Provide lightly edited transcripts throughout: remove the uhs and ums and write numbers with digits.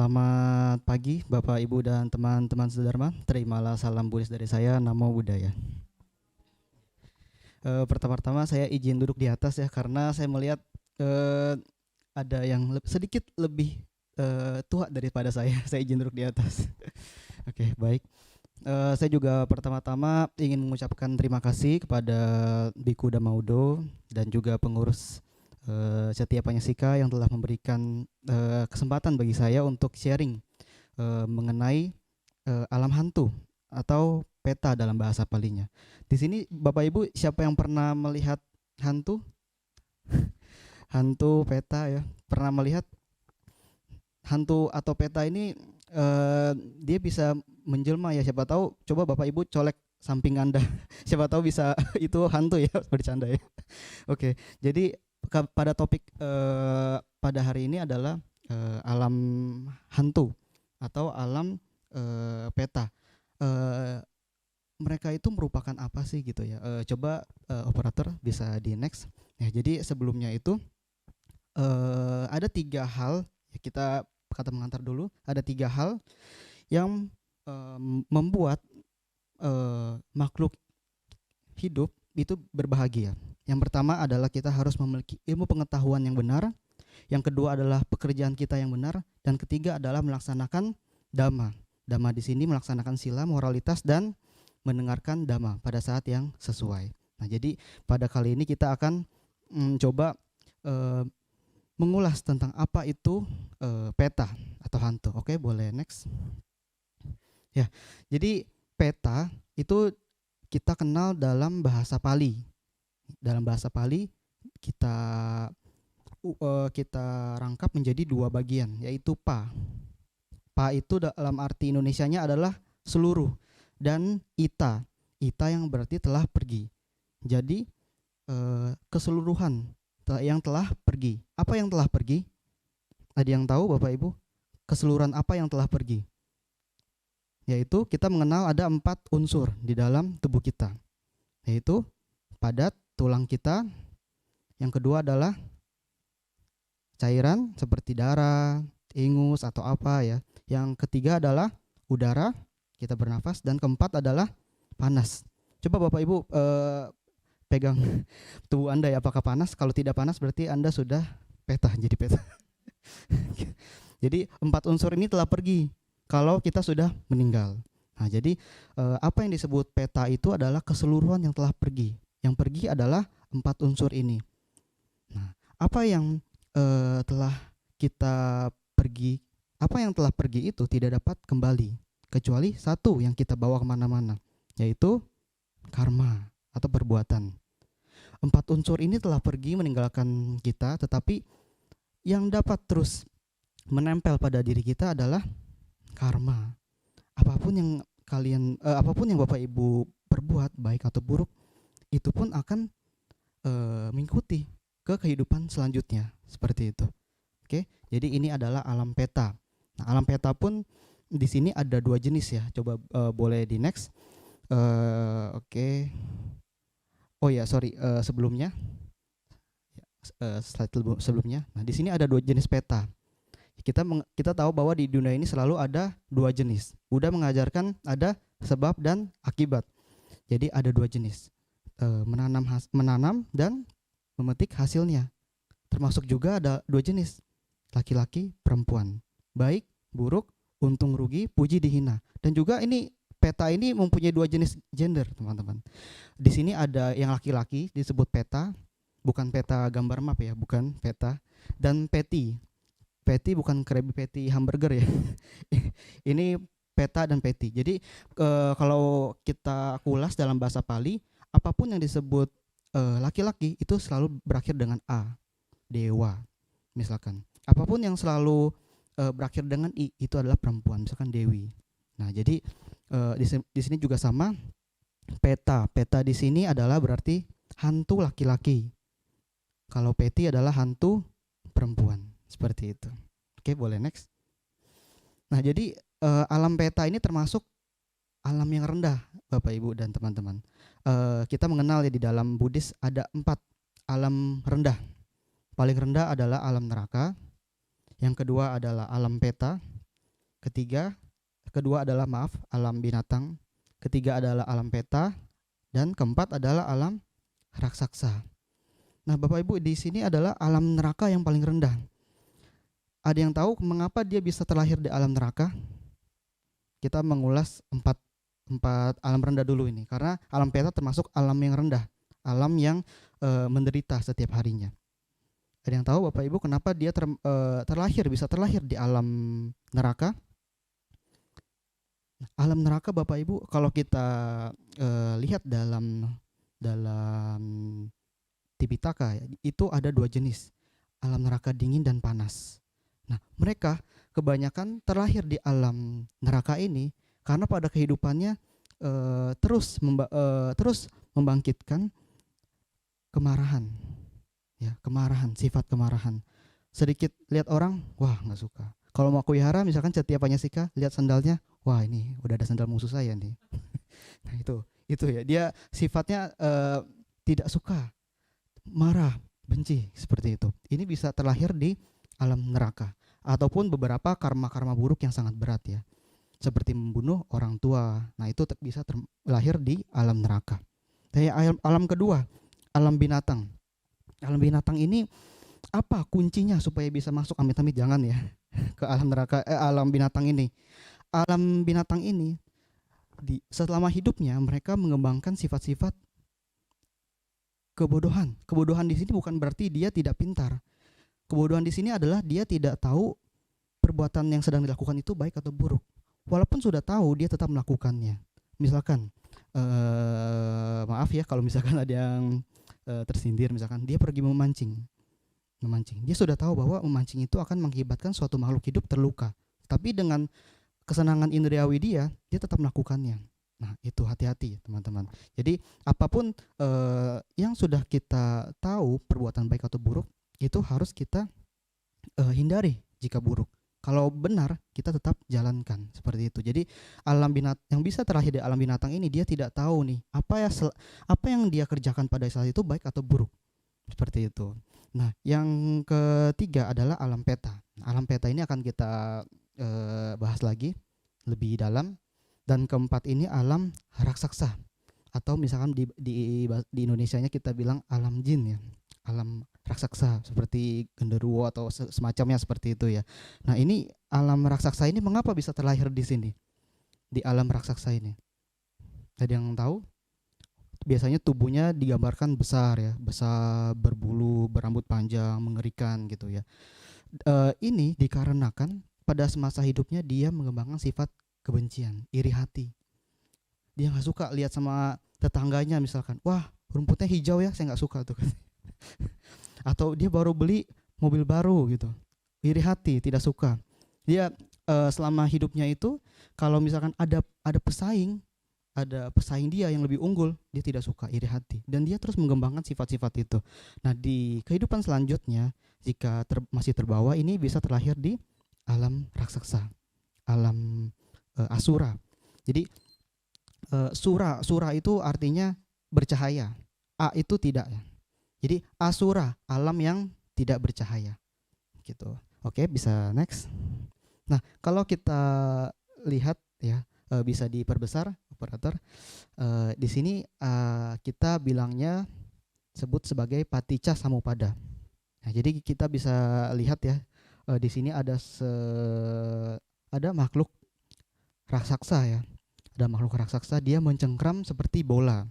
Selamat pagi Bapak, Ibu, dan teman-teman sedharma. Terimalah salam Buddhis dari saya, Namo Buddhaya. Pertama-tama saya izin duduk di atas ya, karena saya melihat eh, ada yang sedikit lebih tua daripada saya. Saya izin duduk di atas. Oke, baik. Saya juga pertama-tama ingin mengucapkan terima kasih kepada Biku Damaudo dan juga pengurus Setia Panyasika yang telah memberikan kesempatan bagi saya untuk sharing mengenai alam hantu atau peta dalam bahasa Palinya. Di sini Bapak Ibu siapa yang pernah melihat hantu? Hantu peta ya. Pernah melihat hantu atau peta ini dia bisa menjelma ya, siapa tahu coba Bapak Ibu colek samping Anda. Siapa tahu bisa itu hantu ya, bercanda ya. Oke, jadi pada topik pada hari ini adalah alam hantu atau alam peta. Mereka itu merupakan apa sih gitu ya? Coba operator bisa di next. Ya, jadi sebelumnya itu ada 3 hal ya, kita kata mengantar dulu. Ada 3 hal yang membuat makhluk hidup itu berbahagia. Yang pertama adalah kita harus memiliki ilmu pengetahuan yang benar. Yang kedua adalah pekerjaan kita yang benar. Dan ketiga adalah melaksanakan dhamma. Dhamma di sini melaksanakan sila, moralitas, dan mendengarkan dhamma pada saat yang sesuai. Nah, jadi pada kali ini kita akan coba mengulas tentang apa itu peta atau hantu. Oke, boleh next. Ya, jadi peta itu kita kenal dalam bahasa Pali. Dalam bahasa Pali kita rangkap menjadi 2 bagian, yaitu pa. Pa itu dalam arti Indonesianya adalah seluruh, dan ita. Ita yang berarti telah pergi. Jadi keseluruhan yang telah pergi. Apa yang telah pergi? Ada yang tahu Bapak Ibu? Keseluruhan apa yang telah pergi? Yaitu kita mengenal ada 4 unsur di dalam tubuh kita. Yaitu padat tulang kita. Yang kedua adalah cairan seperti darah, ingus atau apa ya. Yang ketiga adalah udara, kita bernafas, dan keempat adalah panas. Coba Bapak Ibu pegang tubuh Anda ya, apakah panas? Kalau tidak panas berarti Anda sudah peta, jadi peta. Jadi 4 unsur ini telah pergi kalau kita sudah meninggal. Nah, jadi apa yang disebut peta itu adalah keseluruhan yang telah pergi. Yang pergi adalah 4 unsur ini. Nah, apa yang telah kita pergi, apa yang telah pergi itu tidak dapat kembali kecuali satu yang kita bawa kemana-mana, yaitu karma atau perbuatan. 4 unsur ini telah pergi meninggalkan kita, tetapi yang dapat terus menempel pada diri kita adalah karma. Apapun yang apapun yang Bapak Ibu perbuat, baik atau buruk, itu pun akan mengikuti ke kehidupan selanjutnya, seperti itu. Oke, jadi ini adalah alam peta. Nah, alam peta pun di sini ada 2 jenis ya. Coba boleh di next. Oke. Oh ya, sorry, sebelumnya slide sebelumnya. Nah, di sini ada 2 jenis peta. Kita tahu bahwa di dunia ini selalu ada 2 jenis. Buddha mengajarkan ada sebab dan akibat. Jadi ada 2 jenis. Menanam dan memetik hasilnya. Termasuk juga ada 2 jenis. Laki-laki, perempuan. Baik, buruk, untung rugi, puji dihina. Dan juga ini peta ini mempunyai 2 jenis gender, teman-teman. Di sini ada yang laki-laki disebut peta, bukan peta gambar map ya, bukan peta. Dan peti. Patty bukan Krabby Patty hamburger ya. Ini peta dan patty. Jadi kalau kita kulas dalam bahasa Pali, apapun yang disebut laki-laki itu selalu berakhir dengan a, dewa misalkan. Apapun yang selalu berakhir dengan i itu adalah perempuan, misalkan dewi. Nah, jadi di sini juga sama. Peta di sini adalah berarti hantu laki-laki. Kalau patty adalah hantu perempuan. Seperti itu. Oke, boleh next. Nah, jadi alam peta ini termasuk alam yang rendah, Bapak Ibu dan teman-teman. Kita mengenal ya di dalam Buddhis ada 4 alam rendah. Paling rendah adalah alam neraka. Yang kedua adalah alam peta. Kedua adalah alam binatang. Ketiga adalah alam peta, dan keempat adalah alam raksasa. Nah, Bapak Ibu, di sini adalah alam neraka yang paling rendah. Ada yang tahu mengapa dia bisa terlahir di alam neraka? Kita mengulas empat alam rendah dulu ini, karena alam peta termasuk alam yang rendah, alam yang menderita setiap harinya. Ada yang tahu Bapak Ibu kenapa dia bisa terlahir di alam neraka? Alam neraka Bapak Ibu, kalau kita lihat dalam Tipitaka, itu ada dua jenis, alam neraka dingin dan panas. Nah, mereka kebanyakan terlahir di alam neraka ini karena pada kehidupannya terus membangkitkan kemarahan, ya, sifat kemarahan. Sedikit lihat orang, wah nggak suka. Kalau mau aku wihara, misalkan setiap Panyasika lihat sandalnya, wah ini udah ada sandal musuh saya nih. Nah itu ya, dia sifatnya tidak suka, marah, benci, seperti itu. Ini bisa terlahir di alam neraka, ataupun beberapa karma-karma buruk yang sangat berat ya, seperti membunuh orang tua. Nah itu bisa terlahir di alam neraka. Alam kedua, alam binatang. Alam binatang ini apa kuncinya supaya bisa masuk, amit-amit jangan ya, ke alam neraka, alam binatang ini. Alam binatang ini selama hidupnya mereka mengembangkan sifat-sifat kebodohan. Kebodohan di sini bukan berarti dia tidak pintar. Kebodohan di sini adalah dia tidak tahu perbuatan yang sedang dilakukan itu baik atau buruk. Walaupun sudah tahu, dia tetap melakukannya. Misalkan, maaf ya kalau misalkan ada yang tersindir, misalkan dia pergi memancing. Dia sudah tahu bahwa memancing itu akan mengakibatkan suatu makhluk hidup terluka. Tapi dengan kesenangan indriawi dia tetap melakukannya. Nah itu hati-hati teman-teman. Jadi apapun yang sudah kita tahu perbuatan baik atau buruk, itu harus kita hindari jika buruk. Kalau benar, kita tetap jalankan, seperti itu. Jadi alam binatang yang bisa terlahir di alam binatang ini, dia tidak tahu nih apa yang dia kerjakan pada saat itu baik atau buruk, seperti itu. Nah yang ketiga adalah alam peta. Alam peta ini akan kita bahas lagi lebih dalam. Dan keempat ini alam raksasa, atau misalkan di Indonesianya kita bilang alam jin ya, alam raksasa seperti genderuwo atau semacamnya seperti itu ya. Nah ini alam raksasa ini mengapa bisa terlahir di sini, di alam raksasa ini? Ada yang tahu? Biasanya tubuhnya digambarkan besar ya, besar, berbulu, berambut panjang, mengerikan gitu ya. Ini dikarenakan pada semasa hidupnya dia mengembangkan sifat kebencian, iri hati. Dia nggak suka lihat sama tetangganya misalkan, wah rumputnya hijau ya, saya nggak suka tuh. Atau dia baru beli mobil baru gitu, iri hati, tidak suka. Dia selama hidupnya itu kalau misalkan ada pesaing dia yang lebih unggul, dia tidak suka, iri hati, dan dia terus mengembangkan sifat-sifat itu. Nah di kehidupan selanjutnya, jika masih terbawa, ini bisa terlahir di alam raksasa, alam asura. Jadi sura itu artinya bercahaya, a itu tidak ya. Jadi asura, alam yang tidak bercahaya gitu. Oke, bisa next. Nah kalau kita lihat ya, bisa diperbesar operator. Di sini kita bilangnya sebut sebagai paticca samuppada. Nah jadi kita bisa lihat ya, di sini ada makhluk raksasa ya. Ada makhluk raksasa, dia mencengkram seperti bola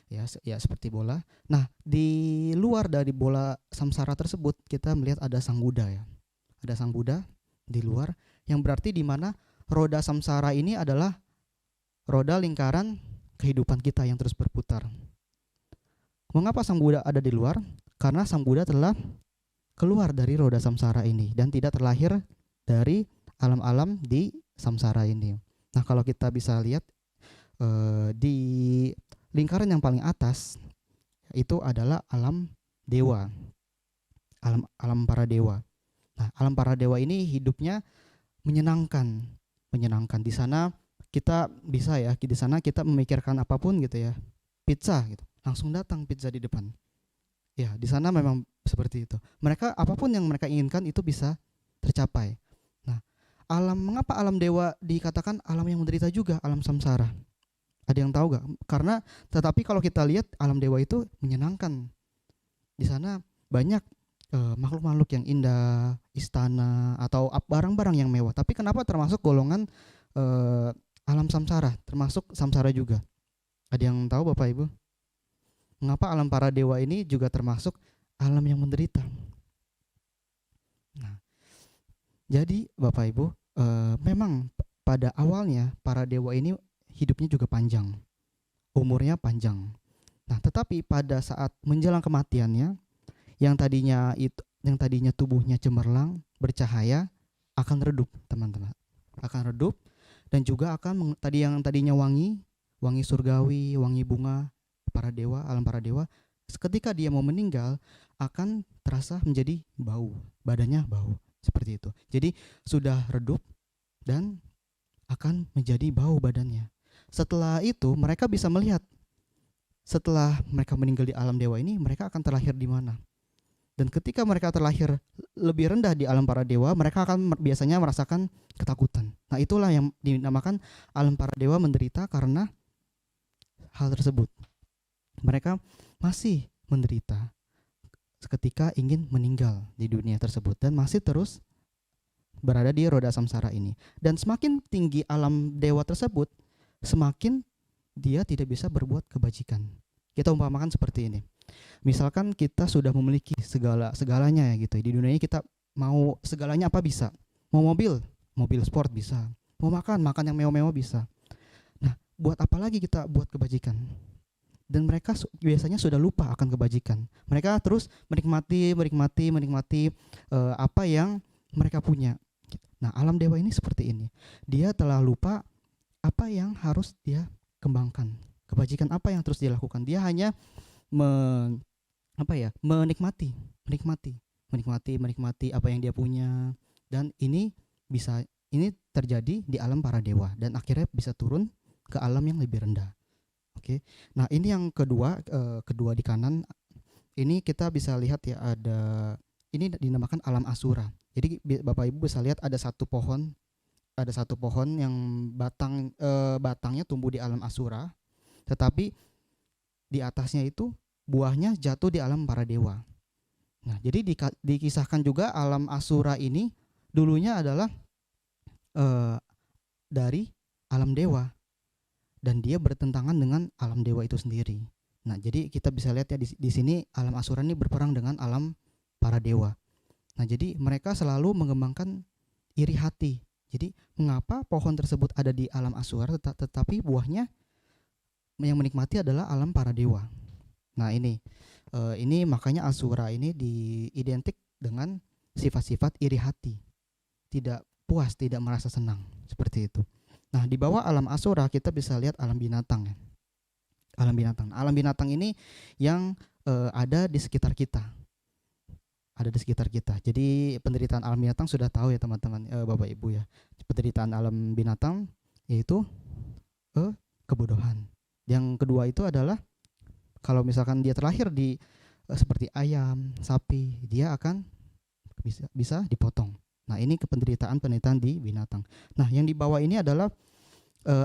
ya, seperti bola. Nah di luar dari bola samsara tersebut kita melihat ada sang Buddha ya. Ada sang Buddha di luar, yang berarti di mana roda samsara ini adalah roda lingkaran kehidupan kita yang terus berputar. Mengapa sang Buddha ada di luar? Karena sang Buddha telah keluar dari roda samsara ini dan tidak terlahir dari alam-alam di samsara ini. Nah kalau kita bisa lihat di lingkaran yang paling atas itu adalah alam dewa, alam para dewa. Nah alam para dewa ini hidupnya menyenangkan. Di sana kita bisa ya, di sana kita memikirkan apapun gitu ya, pizza gitu, langsung datang pizza di depan. Ya di sana memang seperti itu. Mereka apapun yang mereka inginkan itu bisa tercapai. mengapa alam dewa dikatakan alam yang menderita juga, alam samsara? Ada yang tahu gak? Karena tetapi kalau kita lihat alam dewa itu menyenangkan. Di sana banyak makhluk-makhluk yang indah, istana atau barang-barang yang mewah. Tapi kenapa termasuk golongan alam samsara, termasuk samsara juga? Ada yang tahu Bapak Ibu? Mengapa alam para dewa ini juga termasuk alam yang menderita? Nah, jadi Bapak Ibu, memang pada awalnya para dewa ini hidupnya juga panjang, umurnya panjang. Nah, tetapi pada saat menjelang kematiannya, yang tadinya tubuhnya cemerlang, bercahaya, akan redup, teman-teman. Akan redup dan juga akan yang tadinya wangi surgawi, wangi bunga para dewa, alam para dewa, ketika dia mau meninggal akan terasa menjadi bau, badannya bau, seperti itu. Jadi sudah redup dan akan menjadi bau badannya. Setelah itu mereka bisa melihat, setelah mereka meninggal di alam dewa ini, mereka akan terlahir di mana. Dan ketika mereka terlahir lebih rendah di alam para dewa, mereka akan biasanya merasakan ketakutan. Nah, itulah yang dinamakan alam para dewa menderita karena hal tersebut. Mereka masih menderita ketika ingin meninggal di dunia tersebut dan masih terus berada di roda samsara ini. Dan semakin tinggi alam dewa tersebut, semakin dia tidak bisa berbuat kebajikan. Kita umpamakan seperti ini. Misalkan kita sudah memiliki segalanya ya gitu. Di dunia ini kita mau segalanya apa bisa. Mau mobil sport bisa. Mau makan yang mewah-mewah bisa. Nah, buat apa lagi kita buat kebajikan? Dan mereka biasanya sudah lupa akan kebajikan. Mereka terus menikmati apa yang mereka punya. Nah, alam dewa ini seperti ini. Dia telah lupa apa yang harus dia kembangkan, kebajikan apa yang terus dia lakukan. Dia hanya menikmati apa yang dia punya. Dan ini terjadi di alam para dewa dan akhirnya bisa turun ke alam yang lebih rendah. Oke. Nah, ini yang kedua di kanan ini kita bisa lihat ya, ini dinamakan alam asura. Jadi Bapak Ibu bisa lihat ada satu pohon yang batangnya tumbuh di alam asura, tetapi di atasnya itu buahnya jatuh di alam para dewa. Nah, jadi dikisahkan juga alam asura ini dulunya adalah dari alam dewa dan dia bertentangan dengan alam dewa itu sendiri. Nah, jadi kita bisa lihat ya di sini alam asura ini berperang dengan alam para dewa. Nah, jadi mereka selalu mengembangkan iri hati. Jadi mengapa pohon tersebut ada di alam asura tetapi buahnya yang menikmati adalah alam para dewa. Nah, ini makanya asura ini diidentik dengan sifat-sifat iri hati, tidak puas, tidak merasa senang, seperti itu. Nah, di bawah alam asura kita bisa lihat alam binatang ya. Alam binatang ini yang ada di sekitar kita. Jadi penderitaan alam binatang sudah tahu ya teman-teman, Bapak Ibu ya. Penderitaan alam binatang yaitu kebodohan. Yang kedua itu adalah kalau misalkan dia terlahir di seperti ayam, sapi, dia akan bisa dipotong. Nah, ini penderitaan di binatang. Nah, yang di bawah ini adalah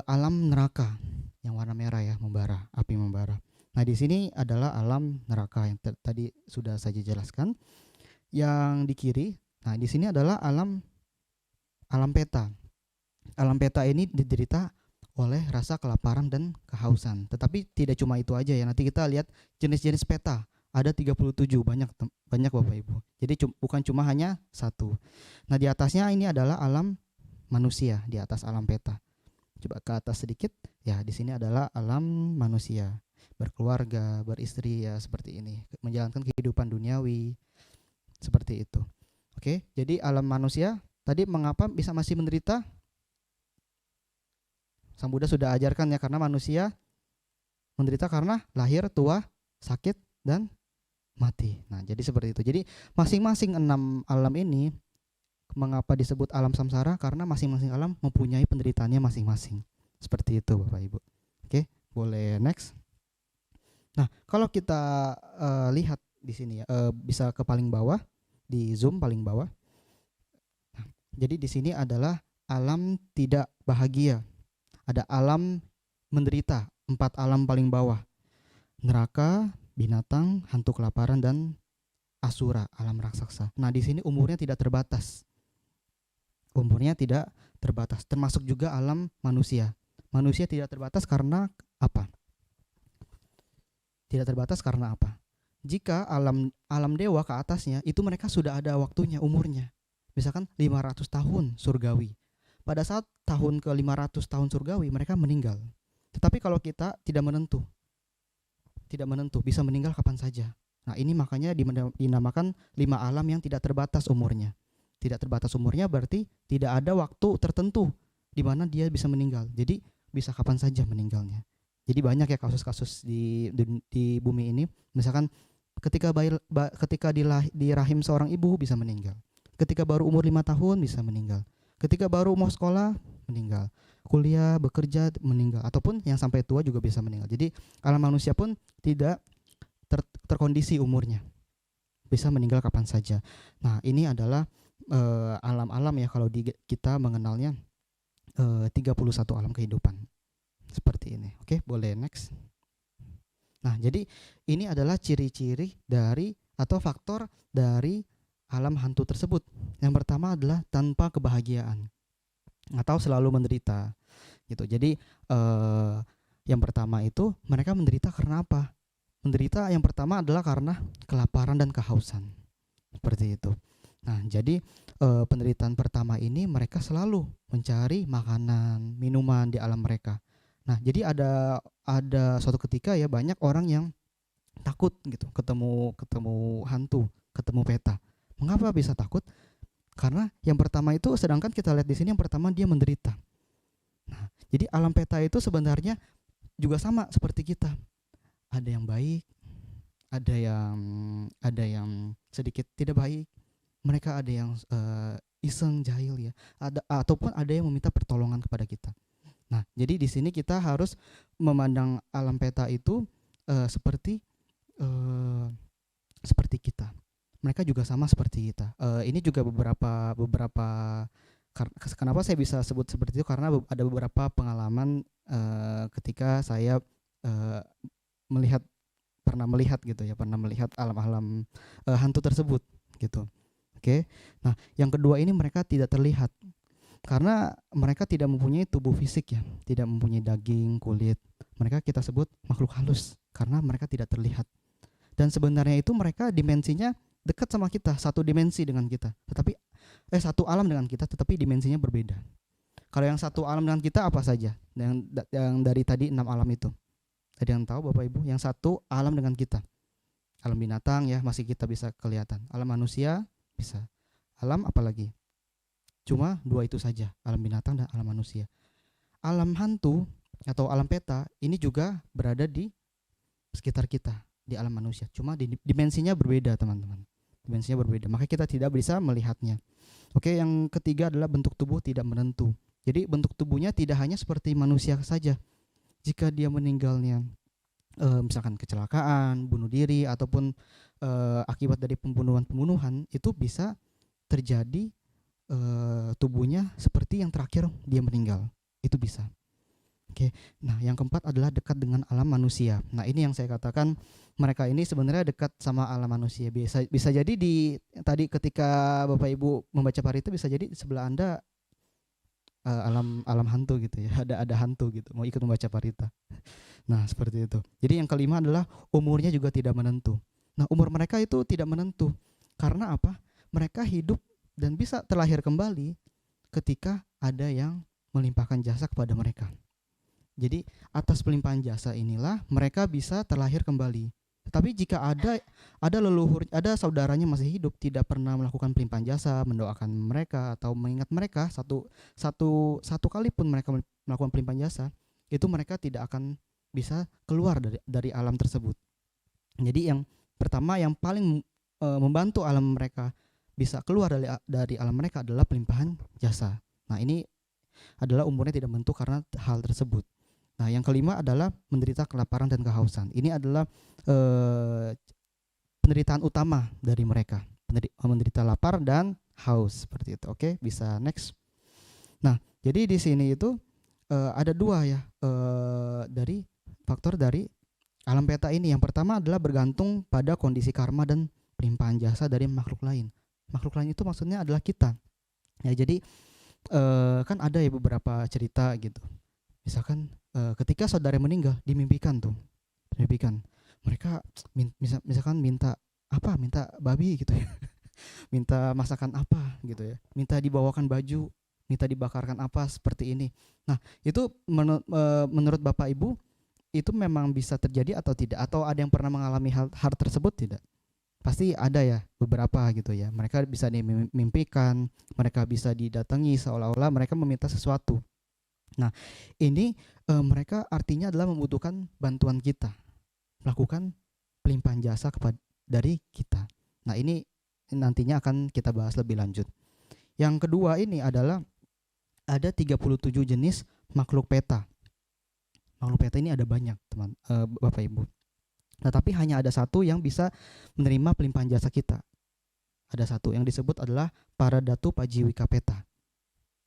alam neraka yang warna merah ya, api membara. Nah, di sini adalah alam neraka yang tadi sudah saya jelaskan. Yang di kiri, nah di sini adalah alam peta. Alam peta ini diderita oleh rasa kelaparan dan kehausan. Tetapi tidak cuma itu aja ya. Nanti kita lihat jenis-jenis peta. Ada 37, banyak Bapak Ibu. Jadi bukan cuma hanya satu. Nah, di atasnya ini adalah alam manusia, di atas alam peta. Coba ke atas sedikit. Ya, di sini adalah alam manusia. Berkeluarga, beristri ya, seperti ini. Menjalankan kehidupan duniawi. Seperti itu. Oke, jadi alam manusia tadi mengapa bisa masih menderita? Sang Buddha sudah ajarkan ya, karena manusia menderita karena lahir, tua, sakit, dan mati. Nah, jadi seperti itu. Jadi masing-masing 6 alam ini mengapa disebut alam samsara? Karena masing-masing alam mempunyai penderitaannya masing-masing. Seperti itu Bapak Ibu. Oke, boleh next. Nah, kalau kita lihat di sini ya, bisa ke paling bawah, di zoom paling bawah. Nah, jadi di sini adalah alam tidak bahagia, ada alam menderita, 4 alam paling bawah. Neraka, binatang, hantu kelaparan, dan asura, alam raksasa. Nah, di sini umurnya tidak terbatas. Umurnya tidak terbatas, termasuk juga alam manusia. Manusia tidak terbatas karena apa? Tidak terbatas karena apa? Jika alam dewa ke atasnya itu mereka sudah ada waktunya, umurnya. Misalkan 500 tahun surgawi. Pada saat tahun ke 500 tahun surgawi mereka meninggal. Tetapi kalau kita tidak menentu. Tidak menentu, bisa meninggal kapan saja. Nah, ini makanya dinamakan 5 alam yang tidak terbatas umurnya. Tidak terbatas umurnya berarti tidak ada waktu tertentu di mana dia bisa meninggal. Jadi bisa kapan saja meninggalnya. Jadi banyak ya kasus-kasus di bumi ini. Misalkan ketika di rahim seorang ibu bisa meninggal. Ketika baru umur 5 tahun bisa meninggal. Ketika baru mau sekolah meninggal. Kuliah, bekerja meninggal, ataupun yang sampai tua juga bisa meninggal. Jadi alam manusia pun tidak terkondisi umurnya. Bisa meninggal kapan saja. Nah, ini adalah alam-alam ya kalau kita mengenalnya 31 alam kehidupan. Seperti ini. Oke, boleh next. Nah, jadi ini adalah ciri-ciri dari atau faktor dari alam hantu tersebut. Yang pertama adalah tanpa kebahagiaan atau selalu menderita gitu. Jadi yang pertama itu mereka menderita karena apa? Menderita yang pertama adalah karena kelaparan dan kehausan. Seperti itu. Nah, jadi penderitaan pertama ini mereka selalu mencari makanan, minuman di alam mereka. Nah, jadi ada suatu ketika ya banyak orang yang takut gitu ketemu hantu, ketemu peta. Mengapa bisa takut? Karena yang pertama itu, sedangkan kita lihat di sini yang pertama dia menderita. Nah, jadi alam peta itu sebenarnya juga sama seperti kita. Ada yang baik, ada yang sedikit tidak baik. Mereka ada yang iseng, jahil ya. Ataupun ada yang meminta pertolongan kepada kita. Nah, jadi di sini kita harus memandang alam peta itu seperti kita. Mereka juga sama seperti kita. Ini juga beberapa kenapa saya bisa sebut seperti itu, karena ada beberapa pengalaman ketika saya pernah melihat alam-alam hantu tersebut gitu. Oke. Nah, yang kedua ini mereka tidak terlihat karena mereka tidak mempunyai tubuh fisik ya, tidak mempunyai daging, kulit. Mereka kita sebut makhluk halus karena mereka tidak terlihat. Dan sebenarnya itu mereka dimensinya dekat sama kita, satu dimensi dengan kita. Tetapi satu alam dengan kita, tetapi dimensinya berbeda. Kalau yang satu alam dengan kita apa saja? Yang dari tadi 6 alam itu. Ada yang tahu Bapak Ibu? Yang satu alam dengan kita. Alam binatang ya masih kita bisa kelihatan. Alam manusia bisa. Alam apa lagi? Cuma 2 itu saja, alam binatang dan alam manusia. Alam hantu atau alam peta ini juga berada di sekitar kita, di alam manusia. Cuma dimensinya berbeda, teman-teman. Dimensinya berbeda, maka kita tidak bisa melihatnya. Oke, yang ketiga adalah bentuk tubuh tidak menentu. Jadi bentuk tubuhnya tidak hanya seperti manusia saja. Jika dia meninggalnya misalkan kecelakaan, bunuh diri, ataupun akibat dari pembunuhan, itu bisa terjadi tubuhnya seperti yang terakhir dia meninggal. Itu bisa. Oke. Nah, yang keempat adalah dekat dengan alam manusia. Nah, ini yang saya katakan mereka ini sebenarnya dekat sama alam manusia. Bisa jadi tadi ketika Bapak Ibu membaca parita bisa jadi di sebelah Anda alam hantu gitu ya. Ada hantu gitu mau ikut membaca parita. Nah, seperti itu. Jadi yang kelima adalah umurnya juga tidak menentu. Nah, umur mereka itu tidak menentu. Karena apa? Mereka hidup dan bisa terlahir kembali ketika ada yang melimpahkan jasa kepada mereka. Jadi atas pelimpahan jasa inilah mereka bisa terlahir kembali. Tetapi jika ada leluhur, ada saudaranya masih hidup tidak pernah melakukan pelimpahan jasa, mendoakan mereka atau mengingat mereka satu kali pun mereka melakukan pelimpahan jasa, itu mereka tidak akan bisa keluar dari alam tersebut. Jadi yang pertama yang paling membantu alam mereka bisa keluar dari alam mereka adalah pelimpahan jasa. Nah, ini adalah umurnya tidak menentu karena hal tersebut. Nah, yang kelima adalah menderita kelaparan dan kehausan. Ini adalah penderitaan utama dari mereka. Menderita lapar dan haus seperti itu. Oke, bisa next. Nah, jadi di sini itu ada dua ya dari faktor dari alam peta ini. Yang pertama adalah bergantung pada kondisi karma dan pelimpahan jasa dari makhluk lain. Makhluk lain itu maksudnya adalah kita. Ya, jadi kan ada ya beberapa cerita gitu. Misalkan ketika saudara meninggal dimimpikan tuh, dimimpikan. Mereka misalkan minta apa? Minta babi gitu ya. Minta masakan apa gitu ya. Minta dibawakan baju, minta dibakarkan apa seperti ini. Nah, itu menurut Bapak Ibu itu memang bisa terjadi atau tidak? Atau ada yang pernah mengalami hal tersebut tidak? Pasti ada ya beberapa gitu ya. Mereka bisa dimimpikan, mereka bisa didatangi seolah-olah mereka meminta sesuatu. Nah, ini mereka artinya adalah membutuhkan bantuan kita, melakukan pelimpahan jasa dari kita. Nah, ini nantinya akan kita bahas lebih lanjut. Yang kedua ini adalah ada 37 jenis makhluk peta. Makhluk peta ini ada banyak, teman Bapak Ibu. Nah, tapi hanya ada satu yang bisa menerima pelimpahan jasa kita. Ada satu yang disebut adalah para datu pajiwika peta.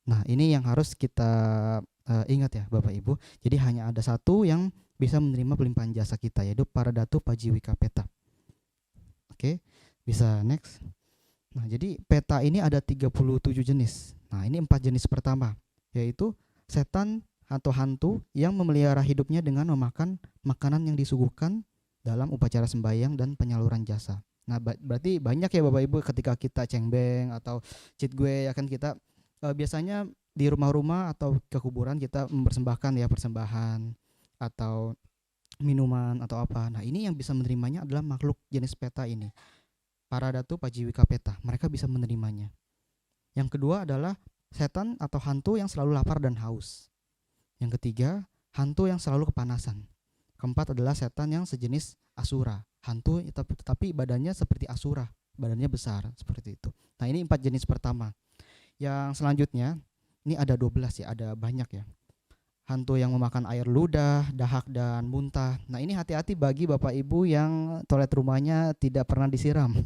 Nah, ini yang harus kita ingat ya Bapak Ibu. Jadi hanya ada satu yang bisa menerima pelimpahan jasa kita, yaitu para datu pajiwika peta. Oke, bisa next. Nah, jadi peta ini ada 37 jenis. Nah, ini 4 jenis pertama, yaitu setan atau hantu yang memelihara hidupnya dengan memakan makanan yang disuguhkan dalam upacara sembahyang dan penyaluran jasa. Nah, berarti banyak ya Bapak Ibu ketika kita cengbeng atau cit gue ya kan kita biasanya di rumah-rumah atau ke kuburan kita mempersembahkan ya persembahan atau minuman atau apa. Nah, ini yang bisa menerimanya adalah makhluk jenis peta ini. Para datu pajiwika peta, mereka bisa menerimanya. Yang kedua adalah setan atau hantu yang selalu lapar dan haus. Yang ketiga, hantu yang selalu kepanasan. Keempat adalah setan yang sejenis asura, hantu tetapi badannya seperti asura, badannya besar seperti itu. Nah, ini 4 jenis pertama. Yang selanjutnya, ini ada 12 ya, ada banyak ya. Hantu yang memakan air ludah, dahak dan muntah. Nah, ini hati-hati bagi Bapak Ibu yang toilet rumahnya tidak pernah disiram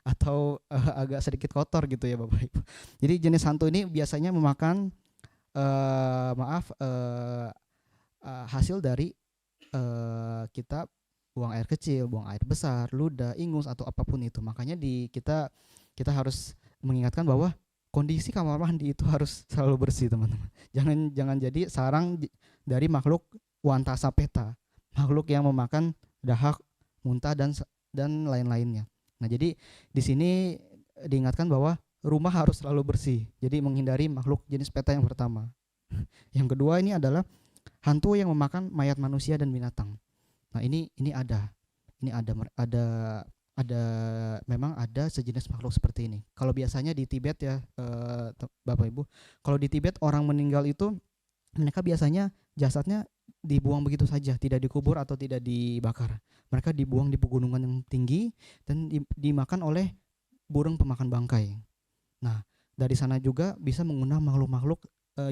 atau agak sedikit kotor gitu ya Bapak Ibu. Jadi jenis hantu ini biasanya memakan hasil dari kita buang air kecil, buang air besar, ludah, ingus atau apapun itu. Makanya kita harus mengingatkan bahwa kondisi kamar mandi itu harus selalu bersih, teman-teman. Jangan jadi sarang dari makhluk wantasa peta, makhluk yang memakan dahak, muntah dan lain-lainnya. Nah, jadi di sini diingatkan bahwa rumah harus selalu bersih. Jadi menghindari makhluk jenis peta yang pertama. Yang kedua ini adalah hantu yang memakan mayat manusia dan binatang. Nah, ini ada memang ada sejenis makhluk seperti ini. Kalau biasanya di Tibet ya Bapak Ibu, kalau di Tibet orang meninggal itu mereka biasanya jasadnya dibuang begitu saja, tidak dikubur atau tidak dibakar. Mereka dibuang di pegunungan yang tinggi dan dimakan oleh burung pemakan bangkai. Nah, dari sana juga bisa mengundang makhluk-makhluk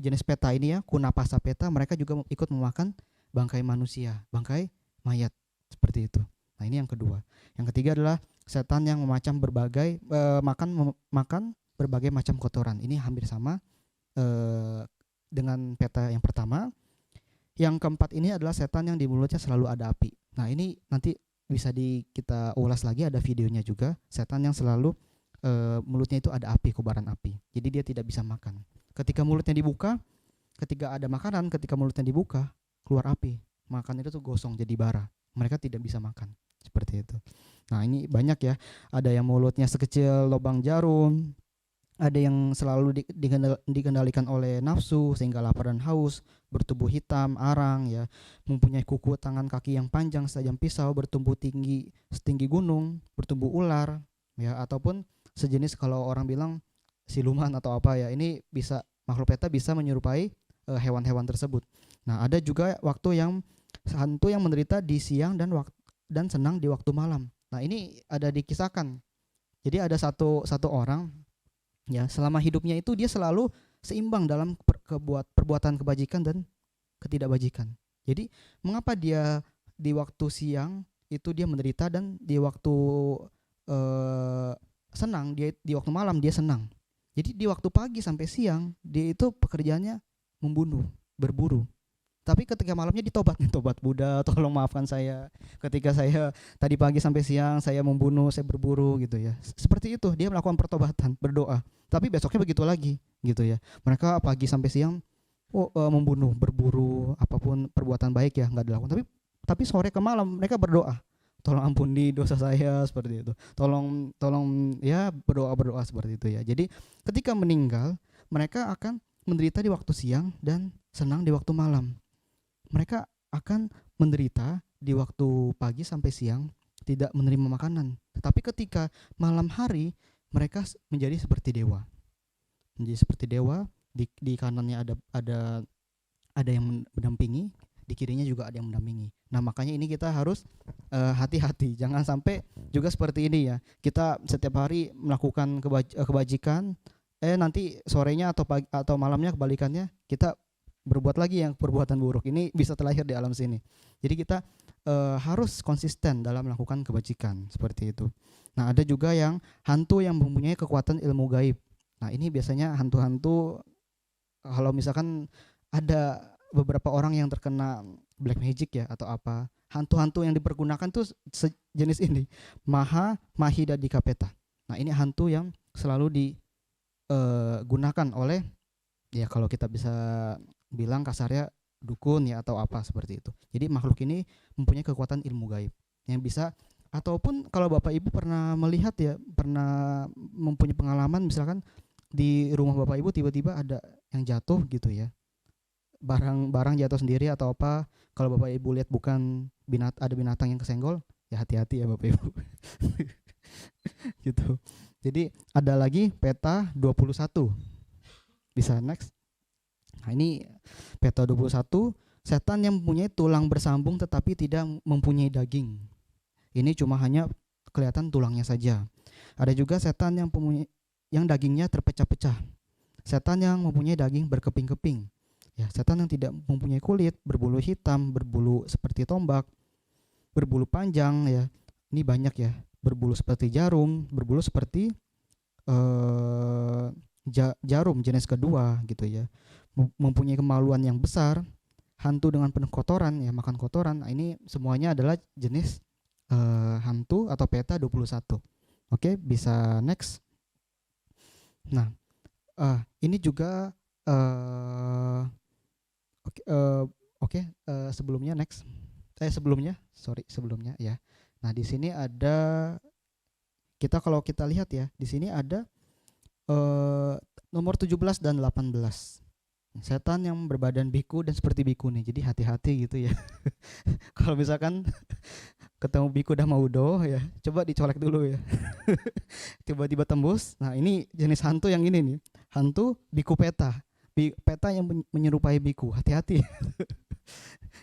jenis peta ini ya, kunapasa peta, mereka juga ikut memakan bangkai manusia, bangkai mayat seperti itu. Nah, ini yang kedua. Yang ketiga adalah setan yang makan berbagai macam kotoran. Ini hampir sama dengan peta yang pertama. Yang keempat ini adalah setan yang di mulutnya selalu ada api. Nah, ini nanti bisa kita ulas lagi, ada videonya juga. Setan yang selalu mulutnya itu ada api, kobaran api. Jadi dia tidak bisa makan. Ketika mulutnya dibuka, ketika ada makanan, ketika mulutnya dibuka, keluar api. Makan itu tuh gosong jadi bara. Mereka tidak bisa makan. Seperti itu. Nah, ini banyak ya. Ada yang mulutnya sekecil lubang jarum. Ada yang selalu dikendalikan oleh nafsu sehingga lapar dan haus, bertubuh hitam, arang ya, mempunyai kuku tangan kaki yang panjang setajam pisau, bertumbuh tinggi setinggi gunung, bertumbuh ular ya, ataupun sejenis kalau orang bilang siluman atau apa ya. Ini bisa makhluk peta bisa menyerupai hewan-hewan tersebut. Nah, ada juga hantu yang menderita di siang dan senang di waktu malam. Nah, ini ada dikisahkan. Jadi ada satu orang ya, selama hidupnya itu dia selalu seimbang dalam perbuatan kebajikan dan ketidakbajikan. Jadi mengapa dia di waktu siang itu dia menderita dan di waktu senang, dia di waktu malam dia senang. Jadi di waktu pagi sampai siang dia itu pekerjaannya membunuh, berburu. Tapi ketika malamnya ditobat nih, tobat Buddha, tolong maafkan saya. Ketika saya tadi pagi sampai siang saya membunuh, saya berburu gitu ya. Seperti itu dia melakukan pertobatan, berdoa. Tapi besoknya begitu lagi gitu ya. Mereka pagi sampai siang membunuh, berburu, apapun perbuatan baik ya nggak dilakukan. Tapi sore ke malam mereka berdoa. Tolong ampuni dosa saya seperti itu. Tolong ya berdoa seperti itu ya. Jadi ketika meninggal mereka akan menderita di waktu siang dan senang di waktu malam. Mereka akan menderita di waktu pagi sampai siang tidak menerima makanan. Tetapi ketika malam hari mereka menjadi seperti dewa. Menjadi seperti dewa, di kanannya ada yang mendampingi, di kirinya juga ada yang mendampingi. Nah makanya ini kita harus hati-hati, jangan sampai juga seperti ini ya. Kita setiap hari melakukan kebajikan, nanti sorenya atau malamnya kebalikannya kita berbuat lagi yang perbuatan buruk. Ini bisa terlahir di alam sini. Jadi kita harus konsisten dalam melakukan kebajikan seperti itu. Nah ada juga yang hantu yang mempunyai kekuatan ilmu gaib. Nah ini biasanya hantu-hantu, kalau misalkan ada beberapa orang yang terkena black magic ya atau apa, hantu-hantu yang dipergunakan tuh sejenis ini, Maha Mahida Dikapeta. Nah ini hantu yang selalu digunakan oleh, ya kalau kita bisa bilang kasarnya dukun ya atau apa seperti itu. Jadi makhluk ini mempunyai kekuatan ilmu gaib yang bisa, ataupun kalau Bapak Ibu pernah melihat ya, pernah mempunyai pengalaman misalkan di rumah Bapak Ibu tiba-tiba ada yang jatuh gitu ya, barang jatuh sendiri atau apa, kalau Bapak Ibu lihat bukan ada binatang yang kesenggol, ya hati-hati ya Bapak Ibu. Gitu. Jadi ada lagi peta 21. Bisa next. Nah ini peta 21, setan yang mempunyai tulang bersambung tetapi tidak mempunyai daging. Ini cuma hanya kelihatan tulangnya saja. Ada juga setan yang dagingnya terpecah-pecah. Setan yang mempunyai daging berkeping-keping. Ya, setan yang tidak mempunyai kulit, berbulu hitam, berbulu seperti tombak, berbulu panjang ya. Ini banyak ya. Berbulu seperti jarum, berbulu seperti jarum jenis kedua gitu ya. Mempunyai kemaluan yang besar, hantu dengan penuh kotoran ya, makan kotoran. Nah, ini semuanya adalah jenis hantu atau peta 21. Oke, bisa next. Nah, ini juga sebelumnya next. Sebelumnya ya. Nah, di sini ada kalau kita lihat ya, di sini ada nomor 17 dan 18. Setan yang berbadan biku dan seperti biku nih. Jadi hati-hati gitu ya. Kalau misalkan ketemu biku Dhamma-Udo ya, coba dicolek dulu ya. Tiba-tiba tembus. Nah, ini jenis hantu yang ini nih. Hantu biku peta. Peta yang menyerupai biku. Hati-hati.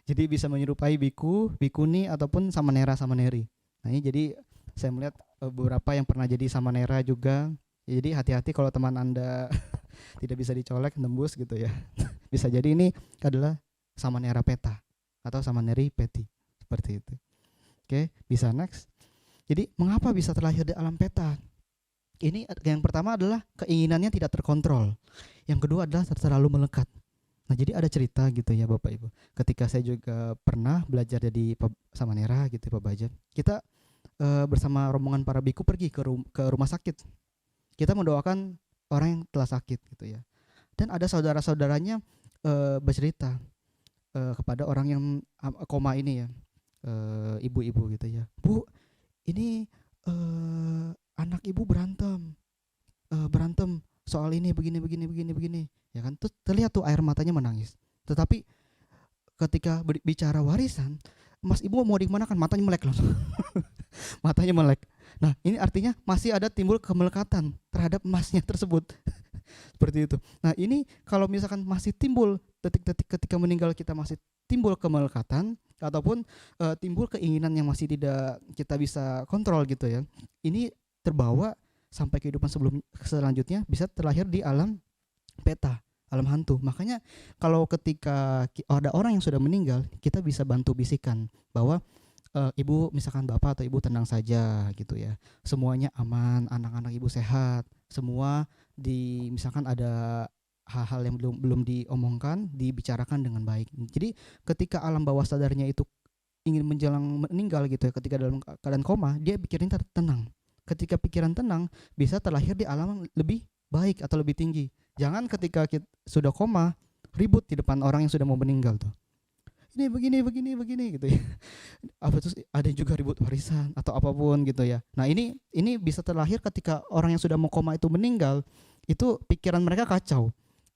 Jadi bisa menyerupai biku, bikuni ataupun samanera-samaneri. Nah, ini jadi saya melihat beberapa yang pernah jadi samanera juga. Jadi hati-hati kalau teman Anda tidak bisa dicolek, tembus gitu ya. Bisa jadi ini adalah samanera peta atau samaneri peti. Seperti itu. Oke, bisa next. Jadi mengapa bisa terlahir di alam peta? Ini yang pertama adalah keinginannya tidak terkontrol. Yang kedua adalah terlalu melekat. Nah, jadi ada cerita gitu ya Bapak Ibu. Ketika saya juga pernah belajar jadi samanera gitu Pak Bajan. Kita bersama rombongan para biku pergi ke rumah sakit. Kita mendoakan orang yang telah sakit gitu ya. Dan ada saudara-saudaranya bercerita kepada orang yang koma ini ya, ibu-ibu gitu ya. Bu, ini anak ibu berantem soal ini begini. Ya kan, terus terlihat tuh air matanya menangis. Tetapi ketika bicara warisan, Mas Ibu mau dimanakan, matanya melek langsung. Matanya melek. Nah, ini artinya masih ada timbul kemelekatan terhadap emasnya tersebut. Seperti itu. Nah, ini kalau misalkan masih timbul detik-detik ketika meninggal, kita masih timbul kemelekatan ataupun timbul keinginan yang masih tidak kita bisa kontrol gitu ya. Ini terbawa sampai kehidupan selanjutnya bisa terlahir di alam peta, alam hantu. Makanya kalau ketika ada orang yang sudah meninggal, kita bisa bantu bisikan bahwa ibu, misalkan bapak atau ibu tenang saja gitu ya, semuanya aman, anak-anak ibu sehat, semua misalkan ada hal-hal yang belum belum diomongkan dibicarakan dengan baik. Jadi ketika alam bawah sadarnya itu ingin menjelang meninggal gitu ya, ketika dalam keadaan koma dia pikirin tenang. Ketika pikiran tenang bisa terlahir di alam yang lebih baik atau lebih tinggi. Jangan ketika kita sudah koma ribut di depan orang yang sudah mau meninggal tuh, ini begini begini begini gitu ya. Apa terus ada juga ribut warisan atau apapun gitu ya. Nah ini bisa terlahir ketika orang yang sudah mau koma itu meninggal, itu pikiran mereka kacau.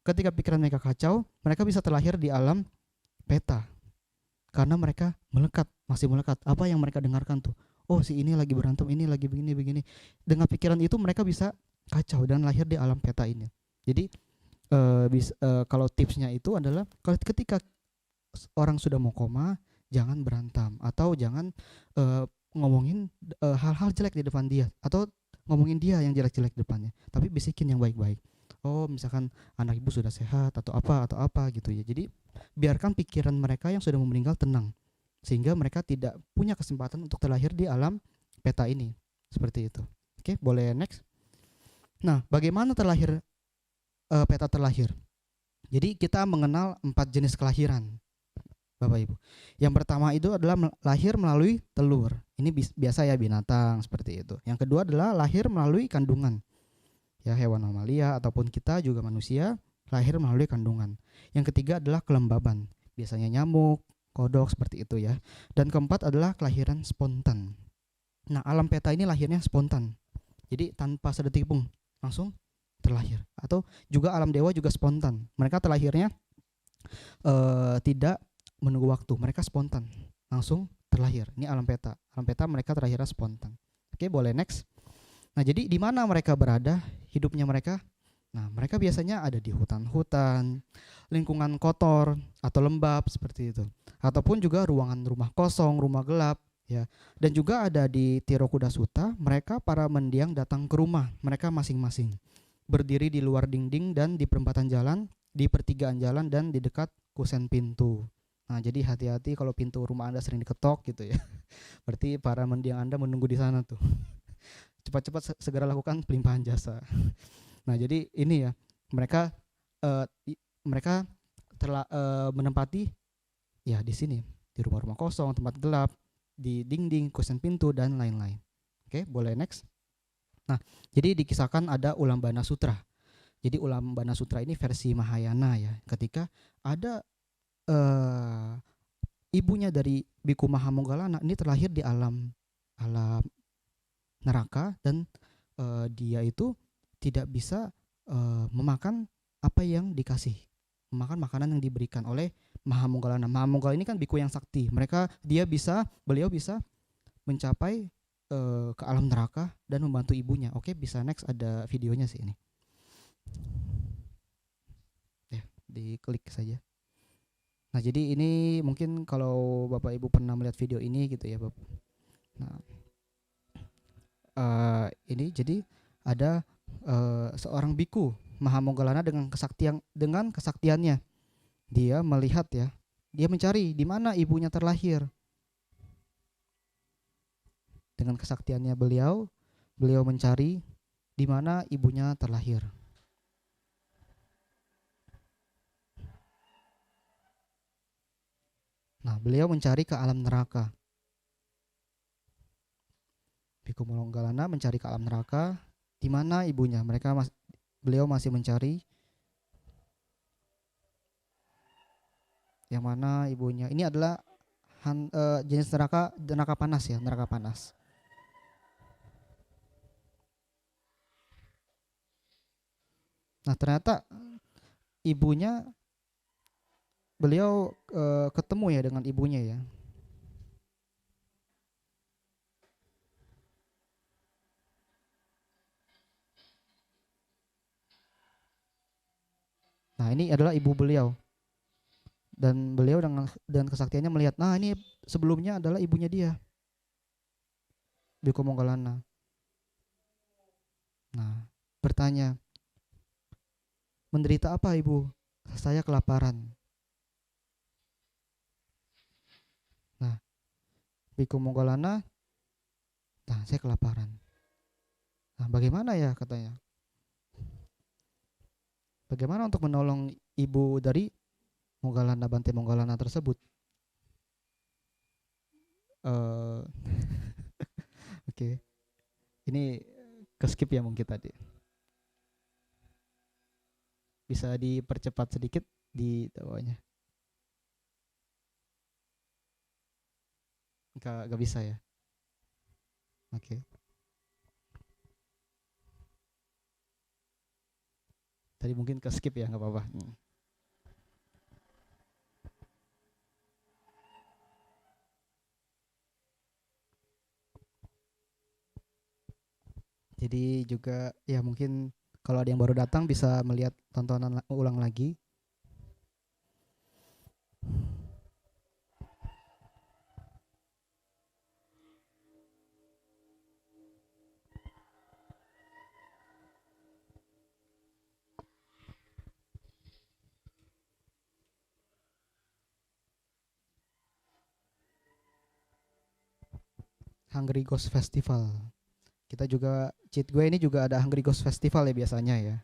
Ketika pikiran mereka kacau, mereka bisa terlahir di alam peta karena mereka masih melekat. Apa yang mereka dengarkan tuh, oh si ini lagi berantem, ini lagi begini begini. Dengan pikiran itu mereka bisa kacau dan lahir di alam peta ini. Jadi kalau tipsnya itu adalah kalau ketika orang sudah mau koma, jangan berantem atau jangan ngomongin hal-hal jelek di depan dia atau ngomongin dia yang jelek-jelek depannya, tapi bisikin yang baik-baik. Oh misalkan anak ibu sudah sehat atau apa gitu ya. Jadi biarkan pikiran mereka yang sudah mau meninggal tenang sehingga mereka tidak punya kesempatan untuk terlahir di alam peta ini. Seperti itu. Oke, boleh next. Nah, bagaimana peta terlahir? Jadi kita mengenal 4 jenis kelahiran, Bapak Ibu. Yang pertama itu adalah lahir melalui telur. Ini biasa ya binatang seperti itu. Yang kedua adalah lahir melalui kandungan. Ya hewan mamalia ataupun kita juga manusia lahir melalui kandungan. Yang ketiga adalah kelembaban. Biasanya nyamuk, kodok seperti itu ya. Dan keempat adalah kelahiran spontan. Nah, alam peta ini lahirnya spontan. Jadi tanpa sedetik pun langsung terlahir. Atau juga alam dewa juga spontan. Mereka terlahirnya tidak menunggu waktu, mereka spontan langsung terlahir. Ini alam peta. Alam peta mereka terlahirnya spontan. Oke, boleh next. Nah, jadi di mana mereka berada hidupnya mereka? Nah, mereka biasanya ada di hutan-hutan, lingkungan kotor atau lembab seperti itu. Ataupun juga ruangan rumah kosong, rumah gelap ya. Dan juga ada di Tirokuda Sutta, mereka para mendiang datang ke rumah mereka masing-masing. Berdiri di luar dinding dan di perempatan jalan, di pertigaan jalan dan di dekat kusen pintu. Nah, jadi hati-hati kalau pintu rumah Anda sering diketok gitu ya. Berarti para mendiang Anda menunggu di sana tuh. Cepat-cepat segera lakukan pelimpahan jasa. Nah, jadi ini ya, mereka mereka menempati ya di sini, di rumah-rumah kosong, tempat gelap, di dinding, kusen pintu dan lain-lain. Oke, boleh next. Nah, jadi dikisahkan ada Ulambana Sutra. Jadi Ulambana Sutra ini versi Mahayana ya. Ketika ada ibunya dari Biku Mahamoggallana ini terlahir di alam neraka dan dia itu tidak bisa memakan apa yang dikasih, memakan makanan yang diberikan oleh Mahamoggallana. Mahamoggallana ini kan biku yang sakti. Beliau bisa mencapai ke alam neraka dan membantu ibunya. Oke, bisa next, ada videonya sih ini. Ya, diklik saja. Nah, jadi ini mungkin kalau Bapak Ibu pernah melihat video ini gitu ya, Bapak. Nah, ini jadi ada seorang biku Mahamoggallana dengan kesaktiannya dia melihat ya, dia mencari di mana ibunya terlahir. Dengan kesaktiannya beliau mencari di mana ibunya terlahir. Nah, beliau mencari ke alam neraka. Biku Mahamoggallana mencari ke alam neraka, di mana ibunya. Beliau masih mencari yang mana ibunya. Ini adalah jenis neraka panas ya, neraka panas. Nah, ternyata ibunya, beliau ketemu ya dengan ibunya ya. Nah, ini adalah ibu beliau. Dan beliau dengan kesaktiannya melihat, nah ini sebelumnya adalah ibunya dia, Biku Mahamoggallana. Nah, bertanya, menderita apa ibu? Saya kelaparan. Nah, Biku Mahamoggallana, nah saya kelaparan. Nah, bagaimana ya katanya? Bagaimana untuk menolong ibu dari Moggallana, Bante Moggallana tersebut? Eh, Oke, ini ke skip ya mungkin tadi. Bisa dipercepat sedikit di bawahnya. Gak bisa ya. Oke. Tadi mungkin ke skip ya, nggak apa-apa. Jadi juga ya mungkin kalau ada yang baru datang bisa melihat tontonan ulang lagi. Hungry Ghost Festival. Kita juga cheat gue ini juga ada Hungry Ghost Festival ya biasanya ya.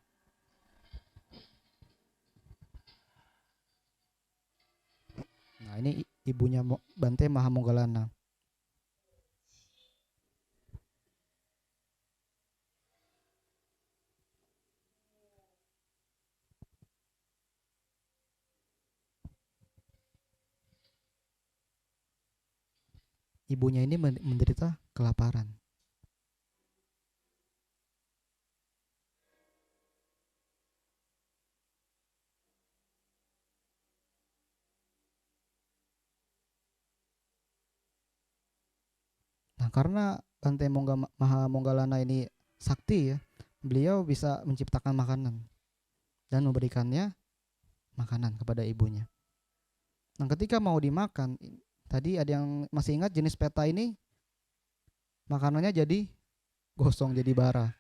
Nah, ini ibunya Bante Mahamoggallana. Ibunya ini menderita kelaparan. Nah, karena Bante Mahamoggallana ini sakti ya, beliau bisa menciptakan makanan dan memberikannya makanan kepada ibunya. Nah, ketika mau dimakan, tadi ada yang masih ingat jenis peta ini makanannya jadi gosong, jadi bara.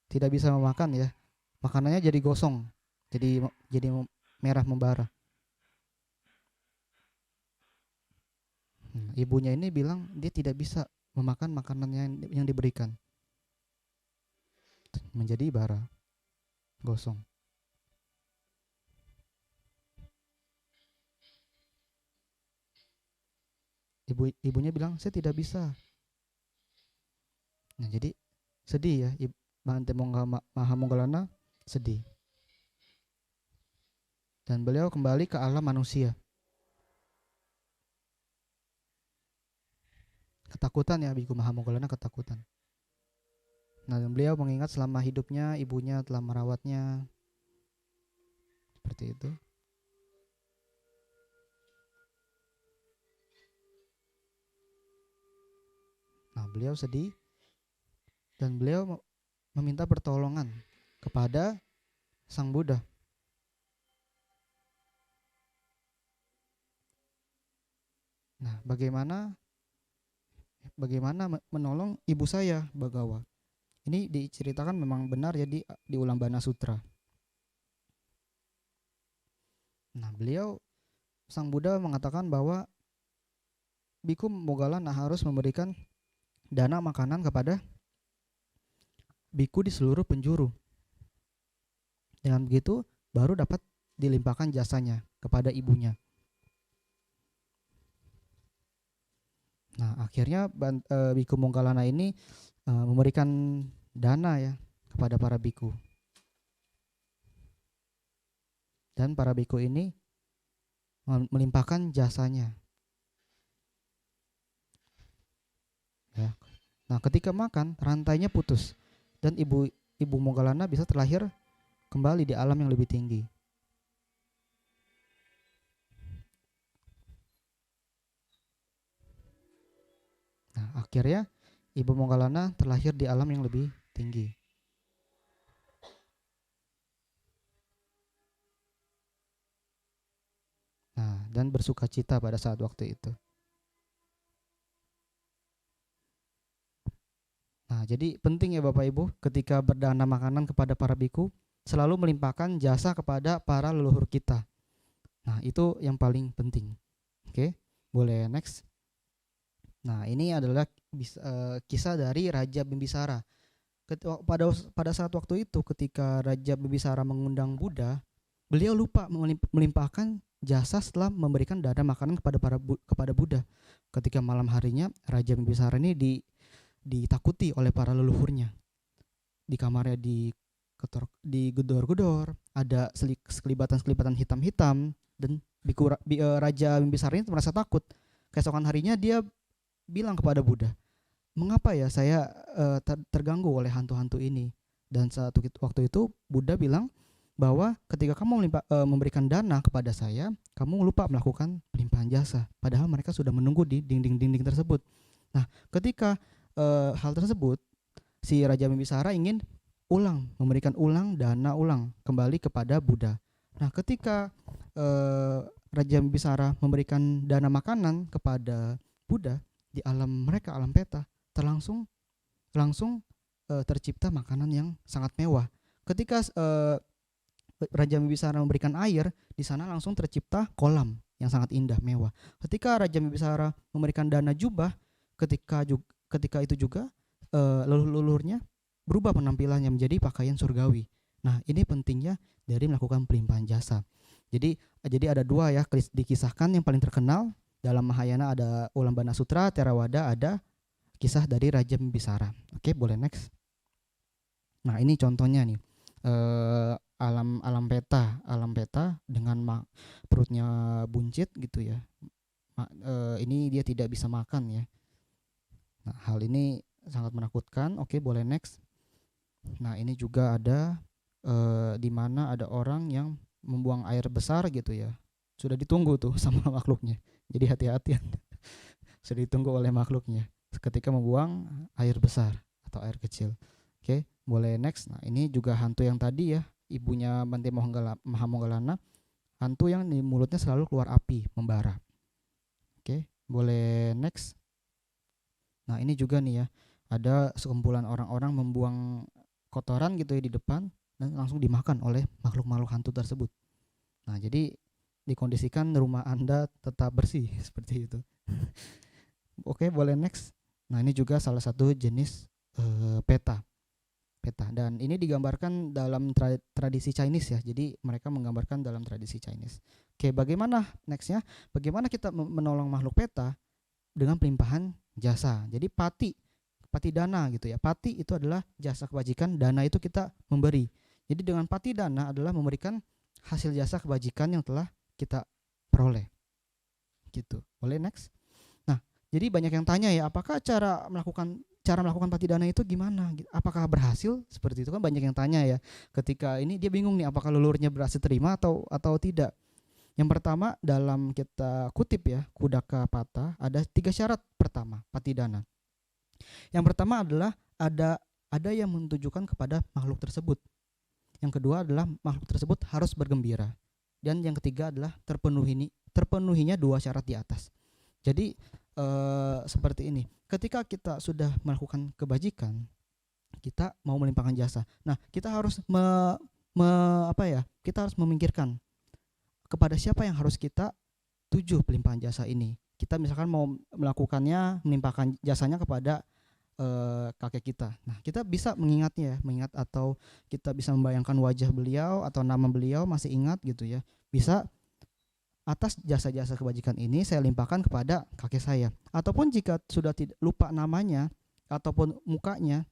Tidak bisa memakan ya. Makanannya jadi gosong, jadi merah membara. Ibunya ini bilang dia tidak bisa memakan makanan yang diberikan, menjadi bara, gosong. Ibunya bilang saya tidak bisa. Nah, jadi sedih ya, Bante Mahamoggallana sedih. Dan beliau kembali ke alam manusia. Ketakutan ya, Biku Mahamoggallana ketakutan. Nah, dan beliau mengingat selama hidupnya ibunya telah merawatnya. Seperti itu. Nah, beliau sedih dan beliau meminta pertolongan kepada Sang Buddha. Nah, bagaimana menolong ibu saya, Bagawa? Ini diceritakan memang benar ya di Ulambana Sutra. Nah, beliau Sang Buddha mengatakan bahwa Biku Moggallana harus memberikan dana makanan kepada biku di seluruh penjuru. Dengan begitu baru dapat dilimpahkan jasanya kepada ibunya. Nah, akhirnya Biku Moggallana ini memberikan dana ya kepada para biku. Dan para biku ini melimpahkan jasanya. Ya. Nah, ketika makan rantainya putus dan ibu Moggallana bisa terlahir kembali di alam yang lebih tinggi. Nah, akhirnya ibu Moggallana terlahir di alam yang lebih tinggi. Nah, dan bersuka cita pada saat waktu itu. Nah, jadi penting ya Bapak Ibu, ketika berdana makanan kepada para biku, selalu melimpahkan jasa kepada para leluhur kita. Nah, itu yang paling penting. Oke, boleh next. Nah, ini adalah kisah dari Raja Bimbisara. Pada saat waktu itu ketika Raja Bibisara mengundang Buddha, beliau lupa melimpahkan jasa setelah memberikan dana makanan kepada Buddha. Ketika malam harinya Raja Bibisara ini ditakuti oleh para leluhurnya. Di kamarnya digedor-gedor, ada sekelibatan hitam-hitam, dan Raja Bimbisara ini merasa takut. Keesokan harinya dia bilang kepada Buddha, mengapa ya saya terganggu oleh hantu-hantu ini? Dan saat waktu itu Buddha bilang bahwa ketika kamu memberikan dana kepada saya, kamu lupa melakukan pelimpahan jasa, padahal mereka sudah menunggu di dinding-dinding tersebut. Nah, ketika hal tersebut, si Raja Bimbisara ingin memberikan dana kembali kepada Buddha. Nah, ketika Raja Bimbisara memberikan dana makanan kepada Buddha, di alam peta langsung tercipta makanan yang sangat mewah. Ketika Raja Bimbisara memberikan air, di sana langsung tercipta kolam yang sangat indah, mewah. Ketika Raja Bimbisara memberikan dana jubah, ketika itu juga leluhurnya berubah penampilannya menjadi pakaian surgawi. Nah, ini pentingnya dari melakukan pelimpahan jasa. Jadi ada dua ya dikisahkan. Yang paling terkenal dalam Mahayana ada Ulambana Sutra, Theravada ada kisah dari Raja Bimbisara. Oke, boleh next. Nah, ini contohnya nih, alam peta dengan perutnya buncit gitu ya. Ini dia tidak bisa makan ya. Nah, hal ini sangat menakutkan. Oke, boleh next. Nah, ini juga ada di mana ada orang yang membuang air besar gitu ya. Sudah ditunggu tuh sama makhluknya. Jadi hati-hati. Sudah ditunggu oleh makhluknya ketika membuang air besar atau air kecil. Oke, boleh next. Nah, ini juga hantu yang tadi ya, ibunya Bante Mahamonggalana, hantu yang di mulutnya selalu keluar api membara. Oke, boleh next. Nah, ini juga nih ya, ada sekumpulan orang-orang membuang kotoran gitu ya di depan dan langsung dimakan oleh makhluk-makhluk hantu tersebut. Nah, jadi dikondisikan rumah Anda tetap bersih seperti itu. Oke, boleh next. Nah, ini juga salah satu jenis peta. Dan ini digambarkan dalam tradisi Chinese ya. Jadi mereka menggambarkan dalam tradisi Chinese. Oke, bagaimana nextnya? Bagaimana kita menolong makhluk peta dengan pelimpahan jasa. Jadi pati dana gitu ya. Pati itu adalah jasa kebajikan, dana itu kita memberi. Jadi dengan pati dana adalah memberikan hasil jasa kebajikan yang telah kita peroleh. Gitu. Boleh next? Nah, jadi banyak yang tanya ya, apakah cara melakukan pati dana itu gimana? Apakah berhasil? Seperti itu kan banyak yang tanya ya. Ketika ini dia bingung nih, apakah leluhurnya berhasil terima atau tidak. Yang pertama dalam kita kutip ya, Kudaka Pata, ada 3 syarat pertama pati dana. Yang pertama adalah ada yang menunjukkan kepada makhluk tersebut. Yang kedua adalah makhluk tersebut harus bergembira. Dan yang ketiga adalah terpenuhinya 2 syarat di atas. Jadi seperti ini. Ketika kita sudah melakukan kebajikan, kita mau melimpahkan jasa. Nah, kita harus kita harus memikirkan kepada siapa yang harus kita tuju pelimpahan jasa ini. Kita misalkan mau melimpahkan jasanya kepada kakek kita. Nah, kita bisa mengingat atau kita bisa membayangkan wajah beliau atau nama beliau masih ingat gitu ya. Bisa atas jasa-jasa kebajikan ini saya limpahkan kepada kakek saya. Ataupun jika sudah lupa namanya ataupun mukanya,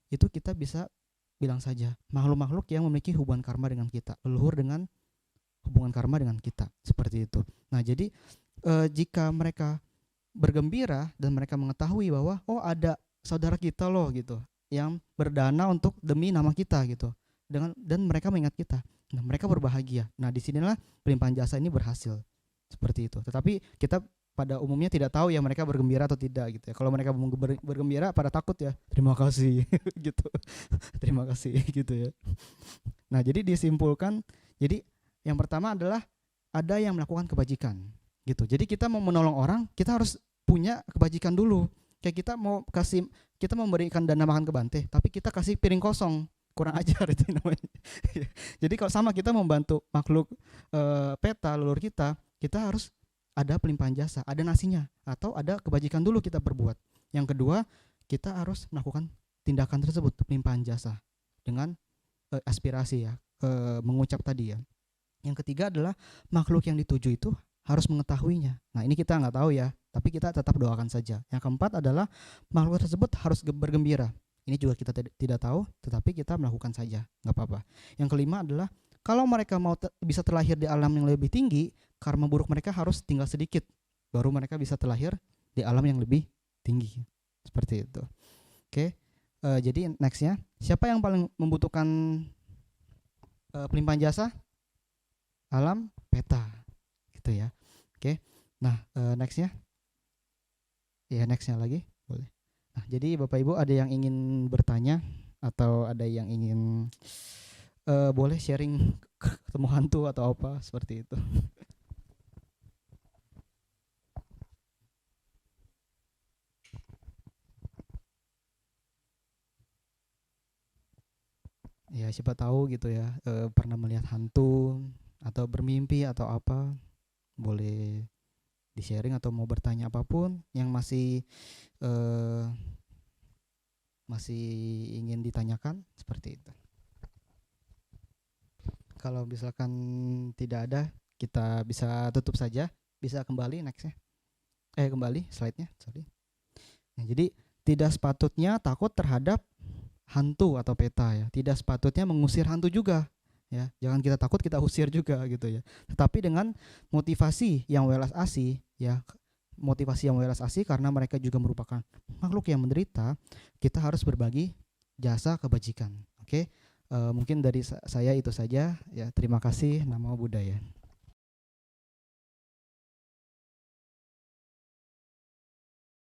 itu kita bisa bilang saja makhluk-makhluk yang memiliki hubungan karma dengan kita, leluhur dengan hubungan karma dengan kita, seperti itu. Nah, jadi jika mereka bergembira dan mereka mengetahui bahwa ada saudara kita loh gitu yang berdana untuk demi nama kita gitu, dan mereka mengingat kita, nah mereka berbahagia. Nah, disinilah pelimpahan jasa ini berhasil, seperti itu. Tetapi kita pada umumnya tidak tahu ya mereka bergembira atau tidak gitu ya. Kalau mereka bergembira pada takut ya, terima kasih gitu, terima kasih gitu ya. Nah, jadi disimpulkan, jadi yang pertama adalah ada yang melakukan kebajikan gitu. Jadi kita mau menolong orang, kita harus punya kebajikan dulu. Kayak kita mau memberikan dana makan ke Bante, tapi kita kasih piring kosong, kurang ajar itu namanya. Jadi kalau sama kita membantu makhluk peta leluhur kita harus ada pelimpahan jasa, ada nasinya, atau ada kebajikan dulu kita perbuat. Yang kedua, kita harus melakukan tindakan tersebut, pelimpahan jasa dengan aspirasi ya, mengucap tadi ya. Yang ketiga adalah makhluk yang dituju itu harus mengetahuinya. Nah ini kita nggak tahu ya, tapi kita tetap doakan saja. Yang keempat adalah makhluk tersebut harus bergembira. Ini juga kita tidak tahu, tetapi kita melakukan saja, nggak apa-apa. Yang kelima adalah kalau mereka mau bisa terlahir di alam yang lebih tinggi, karma buruk mereka harus tinggal sedikit, baru mereka bisa terlahir di alam yang lebih tinggi. Seperti itu. Oke, jadi nextnya, siapa yang paling membutuhkan pelimpahan jasa? Alam peta, gitu ya. Oke, nah nextnya, ya nextnya lagi, boleh. Nah, jadi Bapak Ibu ada yang ingin bertanya atau ada yang ingin boleh sharing ketemu hantu atau apa seperti itu. Ya siapa tahu gitu ya, pernah melihat hantu atau bermimpi atau apa, boleh di-sharing atau mau bertanya apapun yang masih ingin ditanyakan seperti itu. Kalau misalkan tidak ada, kita bisa tutup saja. Bisa kembali nextnya. Kembali slide-nya, sorry. Nah, jadi tidak sepatutnya takut terhadap hantu atau peta ya. Tidak sepatutnya mengusir hantu juga ya. Jangan kita takut, kita usir juga gitu ya. Tetapi dengan motivasi yang welas asih ya. Motivasi yang welas asih karena mereka juga merupakan makhluk yang menderita, kita harus berbagi jasa kebajikan. Oke. Mungkin dari saya itu saja ya. Terima kasih. Namo Buddhaya.